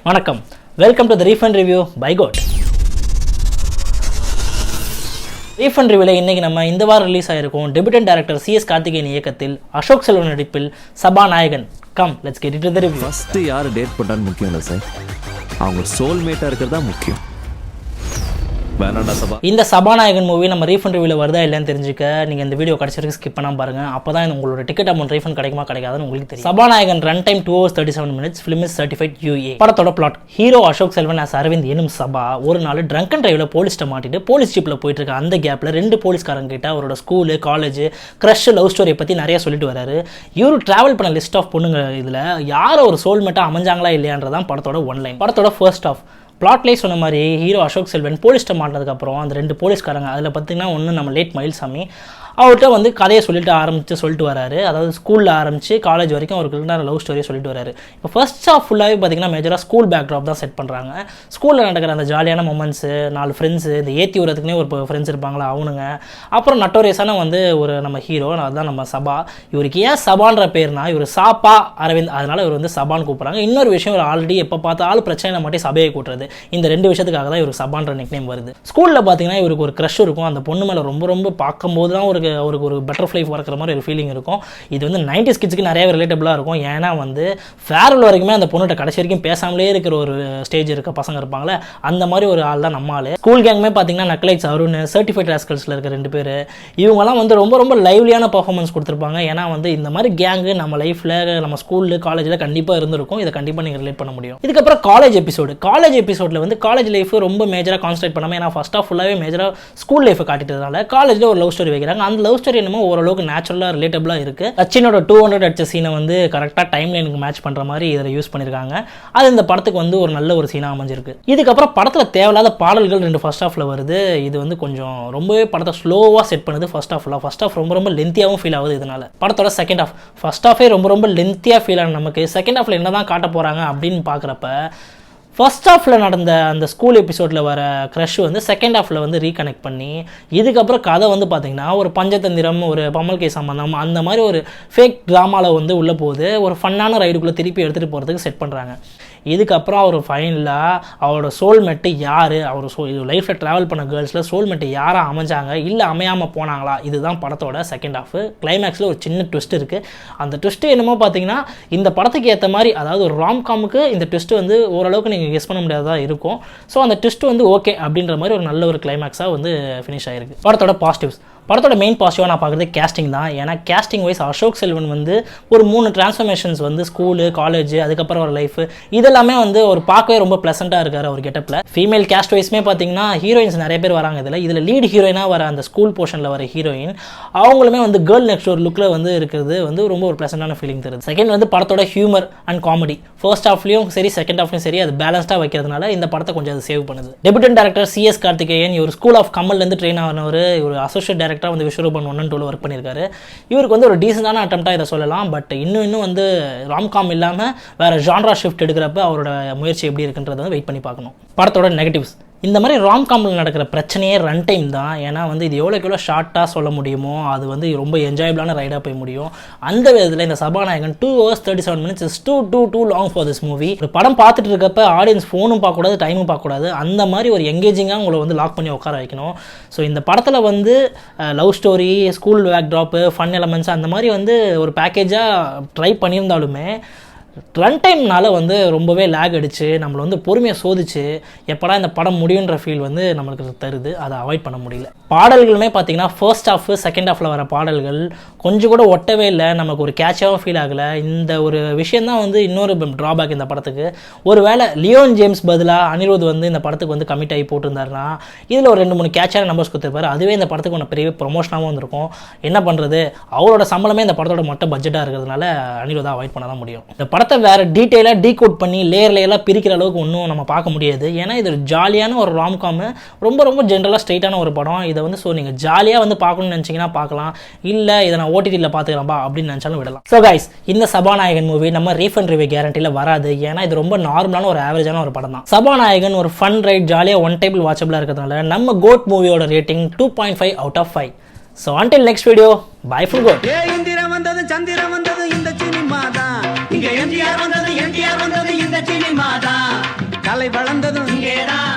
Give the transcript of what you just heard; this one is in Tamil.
வணக்கம், welcome to the refund review by code. Refund ரிவ்யூவில் இன்றைக்கி நம்ம இந்த வாரம் ரிலீஸ் ஆகிருக்கும் டெபியூட்டன்ட் டைரக்டர் சிஎஸ் கார்த்திகேயன் இயக்கத்தில் அசோக் செல்வன் நடிப்பில் Sabanayagan. Come let's get into the review. First யார் டேட் பண்ணான்னு முக்கியம் இல்லை சார், அவங்க சோல்மேட்டாக இருக்கிறதா முக்கியம். இந்த சபாநாயகன் மூவி நம்ம ரீஃபண்ட் ரிவ்யூவில் வருதா இல்லைன்னு தெரிஞ்சுக்க நீங்கள் இந்த வீடியோ கடைசி வரைக்கும் ஸ்கிப் பண்ணாமல் பாருங்க. அப்போ தான் உங்களோட டிக்கெட் அமௌண்ட் ரீஃபண்ட் கிடைக்குமா கிடைக்காதுன்னு உங்களுக்கு தெரியும். Sabanayagan run time 2 hours 37 minutes. Film is certified UA. படத்தோட plot: hero Ashok Selvan as Aravind எனும் சபா ஒரு நாள் ட்ரங்க் அண்ட் டிரைவில் போலீஸ்ட்ட மாட்டிட்டு போலீஸ் ஜீப்பில் போயிட்டு இருக்க அந்த கேப்பில் 2 போலீஸ்காரங்க கிட்ட அவரோட ஸ்கூலு, காலேஜ், க்ரஷ், லவ் ஸ்டோரியை பற்றி நிறைய சொல்லிட்டு வராரு. இவரு டிராவல் பண்ண லிஸ்ட் ஆஃப் பொண்ணுங்க இதில் யார் ஒரு சோல்மேட்டாக அமைஞ்சாங்களா இல்லையான்றதான் படத்தோட ஒன்லைன். படத்தோட ஃபர்ஸ்ட் ஆஃப் பிளாட்லேயே சொன்ன மாதிரி ஹீரோ அசோக் செல்வன் போலீஸ்ட்ட மாட்டினதுக்கப்புறம் அந்த 2 போலீஸ்காரங்க அதில் பார்த்தீங்கன்னா ஒன்று நம்ம லேட் மயில்சாமி அவர்கிட்ட கதையை சொல்லிட்டு வராரு. அதாவது ஸ்கூலில் ஆரம்பித்து காலேஜ் வரைக்கும் அவருக்கு லவ் ஸ்டோரியை சொல்லிட்டு வராரு. இப்போ ஃபர்ஸ்ட் ஆஃப் ஃபுல்லாகவே பார்த்தீங்கன்னா மேஜராக ஸ்கூல் பேக்ட்ராப் தான் செட் பண்ணுறாங்க. ஸ்கூலில் நடக்கிற அந்த ஜாலியான மொமெண்ட்ஸு, 4 ஃப்ரெண்ட்ஸு, இந்த ஏற்றி விடுறதுக்குனே ஒரு ஃப்ரெண்ட்ஸ் இருப்பாங்களா அவனுங்க, அப்புறம் நட்டோரியஸான ஒரு நம்ம ஹீரோ, அதுதான் நம்ம சபா. இவருக்கு ஏன் சபான்ற பேர்னா இவர் சாப்பா அரவிந்த், அதனால் இவர் சபான்னு கூப்பிட்றாங்க. இன்னொரு விஷயம், இவர் ஆல்ரெடி எப்போ பார்த்தாலும் பிரச்சனை மட்டும் சபையை கூட்டுறது. இந்த 2 விஷயத்துக்காக தான் இவருக்கு சபான்ற நிக்நேம் வருது. ஸ்கூலில் பார்த்தீங்கன்னா இவருக்கு ஒரு க்ரஷ் இருக்கும். அந்த பொண்ணு மேலே ரொம்ப பார்க்கும்போது தான் அவருக்கு ஒரு பட்டர்ஃப்ளை பறக்கிற மாதிரி ஒரு ஃபீலிங் இருக்கும். இது 90s கிட்ஸ்க்கு நிறைய ரிலேட்டபிளாக இருக்கும். ஏன்னா ஃபேர்வெல் வரைக்குமே அந்த பொண்ணுகிட்ட கடைசி வரைக்கும் பேசாமலே இருக்கிற ஒரு ஸ்டேஜ் இருக்க பசங்க இருப்பாங்களே, அந்த மாதிரி ஒரு ஆள் தான் நம்ம ஆள். ஸ்கூல் கேங்குமே பார்த்தீங்கன்னா நக்லைட்ஸ், அருண், சர்டிஃபைட் ராஸ்கல்ஸில் இருக்க 2 பேர், இவங்கெல்லாம் ரொம்ப லைவ்லியான பர்ஃபார்மன்ஸ் கொடுத்துருப்பாங்க. ஏன்னா இந்த மாதிரி கேங்கு நம்ம லைஃப்பில், நம்ம ஸ்கூலில், காலேஜில் கண்டிப்பாக இருந்திருக்கும். இதை கண்டிப்பாக நீங்கள் ரிலேட் பண்ண முடியும். இதுக்கப்புறம் காலேஜ் எபிசோடில் காலேஜ் லைஃப் ரொம்ப மேஜராக கான்சன்ட்ரேட் பண்ணாமல், ஏன்னா ஃபர்ஸ்ட் ஆஃப் ஃபுல்லாகவே மேஜராக ஸ்கூல் லைஃபை காட்டிட்டதுனால காலேஜில் ஒரு லவ் ஸ்டோரி வைக்கிறாங்க. அந்த லவ் ஸ்டோரி என்னமோ ஓரளவுக்கு நேச்சுரலாக ரிலேட்டபிளாக இருக்குது. சச்சினோட 200 அடிச்ச சீனை கரெக்டாக டைம் லைனுக்கு மேட்ச் பண்ணுற மாதிரி இதில் யூஸ் பண்ணியிருக்காங்க. அது இந்த படத்துக்கு ஒரு நல்ல ஒரு சீனாக அமைஞ்சிருக்கு. இதுக்கப்புறம் படத்தில் தேவையில்லாத பாடல்கள் 2 ஃபர்ஸ்ட் ஆஃபில் வருது. இது கொஞ்சம் ரொம்பவே படத்தை ஸ்லோவாக செட் பண்ணுது. ஃபர்ஸ்ட் ஆஃப் ரொம்ப லென்த்தியாகவும் ஃபீல் ஆகுது. இதனால் படத்தோட செகண்ட் ஆஃப், ஃபர்ஸ்ட் ஆஃபே ரொம்ப லென்த்தியாக ஃபீல் ஆன நமக்கு செகண்ட் ஆஃபில் என்ன தான் காட்ட போகிறாங்க அப்படின்னு பார்க்குறப்ப, ஃபர்ஸ்ட் ஆஃபில் நடந்த அந்த ஸ்கூல் எபிசோடில் வர க்ரஷ் செகண்ட் ஆஃபில் ரீகனெக்ட் பண்ணி, இதுக்கப்புறம் கதை பார்த்திங்கன்னா ஒரு பஞ்சதந்திரம், ஒரு பம்மல் கே சம்பந்தம், அந்த மாதிரி ஒரு ஃபேக் ட்ராமாவில் உள்ளே போகுது. ஒரு ஃபன்னான ரைடுக்குள்ளே திருப்பி எடுத்துகிட்டு போகிறதுக்கு செட் பண்ணுறாங்க. இதுக்கப்புறம் அவர் ஃபைனலாக அவரோட சோல்மேட்டு யார், அவர் லைஃப்பில் ட்ராவல் பண்ண கேர்ள்ஸில் சோல்மேட்டு யாராக அமைஞ்சாங்க இல்லை அமையாமல் போனாங்களா, இதுதான் படத்தோட செகண்ட் ஆஃப். கிளைமேக்ஸில் ஒரு சின்ன ட்விஸ்ட் இருக்குது. அந்த ட்விஸ்ட்டு என்னமோ பார்த்தீங்கன்னா இந்த படத்துக்கு ஏற்ற மாதிரி, அதாவது ஒரு ராம்காமுக்கு இந்த ட்விஸ்ட் ஓரளவுக்கு நீங்கள் கெஸ் பண்ண முடியாததாக இருக்கும். ஸோ அந்த ட்விஸ்ட் ஓகே அப்படின்ற மாதிரி ஒரு நல்ல ஒரு கிளைமேக்ஸாக ஃபினிஷ் ஆகிருக்கு. படத்தோட பாசிட்டிவ்ஸ்: படத்தோட மெயின் பாசிட்டிவாக நான் பார்க்குறது கேஸ்டிங் தான். ஏன்னா கேஸ்டிங் வைஸ் அசோக் செல்வன் ஒரு 3 டிரான்ஸ்ஃபர்மேஷன்ஸ் ஸ்கூலு, காலேஜ், அதுக்கப்புறம் ஒரு லைஃப், இதெல்லாமே ஒரு பார்க்கவே ரொம்ப ப்ளசண்ட்டாக இருக்கார் அவர் கெட்டப்பில். ஃபீமேல் கேஸ்ட் வைஸ்மே பார்த்தீங்கன்னா ஹீரோயின்ஸ் நிறைய பேர் வராங்க. இதில் லீட் ஹீரோயினாக வர அந்த ஸ்கூல் போர்ஷனில் வர ஹீரோயின் அவங்களுமே கேர்ள் நெக்ஸ்ட் ஒரு லுக்கில் இருக்கிறது ரொம்ப ஒரு ப்ளசண்டான ஃபீலிங் தருது. செகண்ட் படத்தோட ஹியூமர் அண்ட் காமெடி ஃபர்ஸ்ட் ஹாஃப்லையும் சரி செகண்ட் ஹாஃப்லையும் சரி அது பேலன்ஸ்டாக வைக்கிறதுனால இந்த படத்தை கொஞ்சம் அது சேவ் பண்ணுது. டெபியூட்டன்ட் டைரக்டர் சிஎஸ் கார்த்திகேயன் இவர் ஸ்கூல் ஆஃப் கமல்லேருந்து ட்ரெயின் ஆனவர். ஒரு associate director Vishwaroopan 1 and 2 work பண்ணியிருக்காரு. இவருக்கு ஒரு டீசெண்டான அட்டெம்ப்டாக இதை சொல்லலாம். பட் இன்னும் ராம்காம் இல்லாமல் வேறு ஜான்ரா ஷிஃப்ட் எடுக்கிறப்ப அவரோட முயற்சி எப்படி இருக்குன்றதை வெயிட் பண்ணி பார்க்கணும். படத்தோட நெகட்டிவ்ஸ்: இந்த மாதிரி ராம்காமில் நடக்கிற பிரச்சனையே ரன் டைம் தான். ஏன்னா இது எவ்வளோ ஷார்ட்டாக சொல்ல முடியுமோ அது ரொம்ப என்ஜாயபிளான ரைடாக போய் முடியும். அந்த விதத்தில் இந்த Sabanayagan 2 hours 37 minutes is too long for this movie. ஒரு படம் பார்த்துட்டு இருக்கப்ப ஆடியன்ஸ் ஃபோனும் பார்க்கக்கூடாது, டைமும் பார்க்கக்கூடாது. அந்த மாதிரி ஒரு எங்கேஜிங்காக உங்களை லாக் பண்ணி உட்கார வைக்கணும். ஸோ இந்த படத்தில் love story, school bag drop, fun elements அந்த மாதிரி ஒரு பேக்கேஜாக ட்ரை பண்ணியிருந்தாலுமே ரன் டைம்னால ரொம்பவே லேக் அடிச்சு நம்மளை பொறுமையாக சோதிச்சு எப்படா இந்த படம் முடியுன்ற ஃபீல் நம்மளுக்கு தருது. அதை அவாய்ட் பண்ண முடியல. பாடல்களுமே பார்த்தீங்கன்னா ஃபர்ஸ்ட் ஆஃப் செகண்ட் ஆஃபில் வர பாடல்கள் கொஞ்சம் கூட ஒட்டவே இல்லை, நமக்கு ஒரு கேட்சாகவும் ஃபீல் ஆகலை. இந்த ஒரு விஷயந்தான் இன்னொரு ட்ராபேக் இந்த படத்துக்கு. ஒரு வேளை லியோன் ஜேம்ஸ் பதிலாக அனிருத் இந்த படத்துக்கு கமிட் ஆகி போட்டிருந்தாருன்னா இதில் ஒரு 2-3 கேட்சான நம்பர்ஸ் கொடுத்துருப்பாரு. அதுவே இந்த படத்துக்கு ஒன்று பெரிய ப்ரொமோஷனாகவும் வந்திருக்கும். என்ன பண்ணுறது, அவரோட சம்பளமே இந்த படத்தோட மொட்டை பட்ஜெட்டாக இருக்கிறதுனால அனிருத்தை அவாய்ட் பண்ண தான் முடியும். இந்த படத்தை வேறு டீட்டெயிலாக டீகோட் பண்ணி லேயர்லாம் பிரிக்கிற அளவுக்கு ஒன்றும் நம்ம பார்க்க முடியாது. ஏன்னா இது ஒரு ஜாலியான ஒரு ராம்காமு, ரொம்ப ஜென்ரலாக ஸ்ட்ரெயிட்டான ஒரு படம். இதை ஸோ நீங்கள் ஜாலியாக பார்க்கணும்னு நினச்சிங்கன்னா பார்க்கலாம், இல்லை இதை நான் ஓடிடியில் பார்த்துக்கலாம்பா அப்படின்னு நினச்சாலும் விடலாம். ஸோ கைஸ், இந்த சபாநாயகன் மூவி நம்ம ரீஃபண்ட் ரிவ்யூ கேரண்டியில் வராது. ஏன்னா இது ரொம்ப நார்மலான ஒரு ஆவரேஜான ஒரு படம் தான். சபாநாயகன் ஒரு ஃபன் ரைட், ஜாலியாக ஒன் டேபிள் வாட்சபிளாக இருக்கிறதுனால நம்ம கோட் மூவியோட rating 2.5 out of 5. So until next video, bye from God. இந்திரம் வந்தது சந்திரம் வந்தது இந்த சினிமா தான். இங்க எம்ஜிஆர் வந்தது இந்த சினிமா தான். தலை வளர்ந்ததும் இங்கேதான்